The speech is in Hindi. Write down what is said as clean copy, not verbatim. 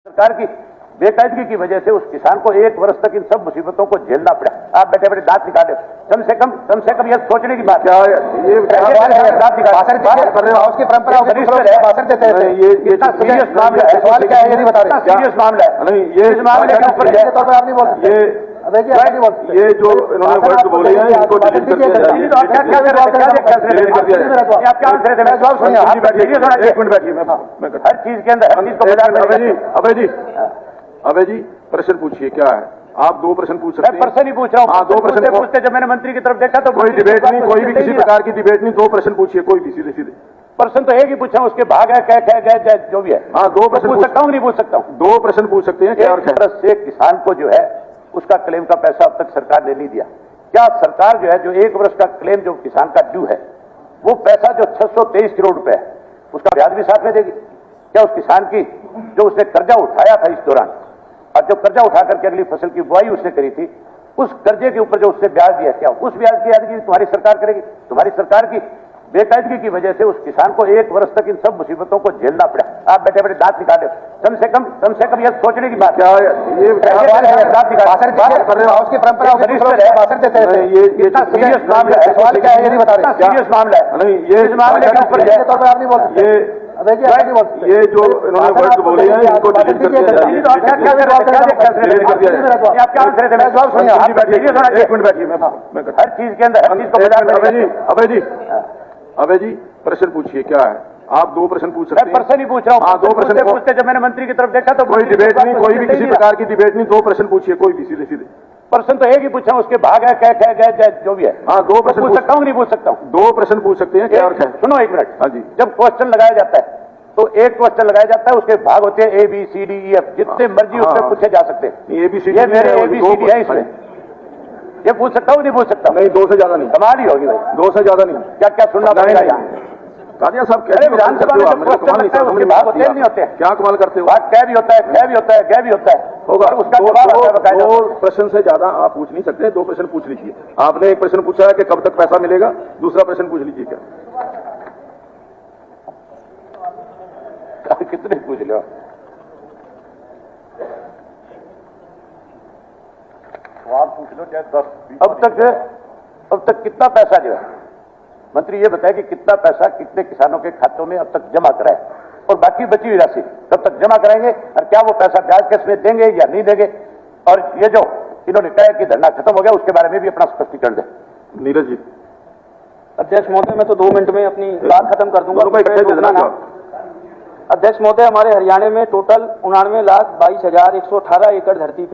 सरकार की बेकायदगी की वजह से उस किसान को 1 वर्ष तक इन सब मुसीबतों को झेलना पड़ा। आप बैठे बैठे दांत निकाले, कम से कम यह सोचने की बात क्या ये दांत निकाल उसकी परंपरा भाषण देते हैं। ये सीरियस मामला है, सवाल क्या है ये नहीं बता रहे। सीरियस मामला है, नहीं ये इस मामले के ऊपर तौर पर आप नहीं बोल सकते। ये जो इन्होंने वर्ड बोले हैं इनको डिलीट कर दिया जाए। एक मिनट बैठिए, मैं हर चीज के अंदर हर चीज को अभय जी प्रश्न पूछिए क्या है। आप 2 प्रश्न पूछ सकते हैं। प्रश्न ही पूछ रहा हूँ। हाँ 2 प्रश्न पूछते जब मैंने मंत्री की तरफ देखा तो कोई डिबेट नहीं, कोई भी किसी प्रकार की डिबेट नहीं। 2 प्रश्न पूछिए, कोई भी सीधे सीधे। प्रश्न तो एक ही पूछा, उसके भाग है क्या गए जो भी है। हाँ 2 प्रश्न पूछ सकता हूँ, नहीं पूछ सकता हूँ। 2 प्रश्न पूछ सकते हैं क्या और क्या। से किसान को जो है उसका क्लेम का पैसा अब तक सरकार ने नहीं दिया। क्या सरकार जो है जो 1 वर्ष का क्लेम जो किसान का ड्यू है वो पैसा जो 623 करोड़ रुपए है उसका ब्याज भी साथ में देगी? क्या उस किसान की जो उसने कर्जा उठाया था इस दौरान और जो कर्जा उठा करके अगली फसल की बुआई उसने करी थी उस कर्जे के ऊपर जो उसने ब्याज दिया, क्या उस ब्याज की अदायगी तुम्हारी सरकार करेगी? तुम्हारी सरकार की बेकायदगी की वजह से उस किसान को 1 वर्ष तक इन सब मुसीबतों को झेलना पड़ा। आप बैठे बैठे दांत निकाले, कम से कम यह सोचने की बात। क्या ये उसकी परंपरा भाषण देते हैं। ये सीरियस मामला है, सवाल क्या है ये नहीं बता रहे। सीरियस मामला है, नहीं ये इस मामले के ऊपर तौर पर आप नहीं बोल सकते। ये जो इन्होंने वर्ड बोले हैं इनको डिलीट कर दिया जाए। एक मिनट बैठिए, मैं हर चीज के अंदर हर चीज को अभय जी प्रश्न पूछिए क्या है। आप 2 प्रश्न पूछ सकते हैं। प्रश्न ही पूछ रहा हूँ। हाँ 2 प्रश्न पूछते जब मैंने मंत्री की तरफ देखा तो कोई डिबेट नहीं, कोई भी किसी प्रकार की डिबेट नहीं। 2 प्रश्न पूछिए, कोई भी सीधे सीधे। प्रश्न तो एक ही पूछा, उसके भाग है क्या गए जो भी है। हाँ 2 प्रश्न पूछ सकता हूँ, नहीं पूछ सकता हूँ। 2 प्रश्न पूछ सकते हैं क्या और क्या। सुनो 1 मिनट। हाँ जी। जब क्वेश्चन लगाया जाता है तो एक क्वेश्चन लगाया जाता है, उसके भाग होते हैं ABCDEF, जितने मर्जी उसमें पूछे जा सकते हैं। ABCD ये मेरे ABCD है इसमें। ये पूछ सकता हूँ, नहीं पूछ सकता? नहीं 2 से ज्यादा नहीं। कमाल ही होगी भाई, 2 से ज्यादा नहीं। क्या क्या सुनना पड़ेगा यहाँ? कादिया साहब विधानसभा में उसके भाग होते नहीं होते। क्या कमाल करते हो। भाग क्या भी होता है, क्या भी होता है, क्या भी होता है होगा। उसका जवाब 2 प्रश्न से ज्यादा आप पूछ नहीं सकते। 2 प्रश्न पूछ लीजिए। आपने एक प्रश्न पूछा है कि कब तक पैसा मिलेगा, दूसरा प्रश्न पूछ लीजिए क्या। कितने पूछ लो। सवाल पूछ लो चाहे 10। अब तक कितना पैसा जो है, मंत्री ये बताए कि कितना पैसा कितने किसानों के खातों में अब तक जमा कराए और बाकी बची हुई राशि कब तक जमा कराएंगे और क्या वो पैसा ब्याज के समेत देंगे या नहीं देंगे? और ये जो इन्होंने कहा कि धरना खत्म हो गया उसके बारे में भी अपना स्पष्टीकरण दें। नीरज जी। अध्यक्ष महोदय, मैं तो 2 मिनट में अपनी बात खत्म कर दूंगा। अध्यक्ष महोदय, हमारे हरियाणा में टोटल 99,22,118 एकड़ धरती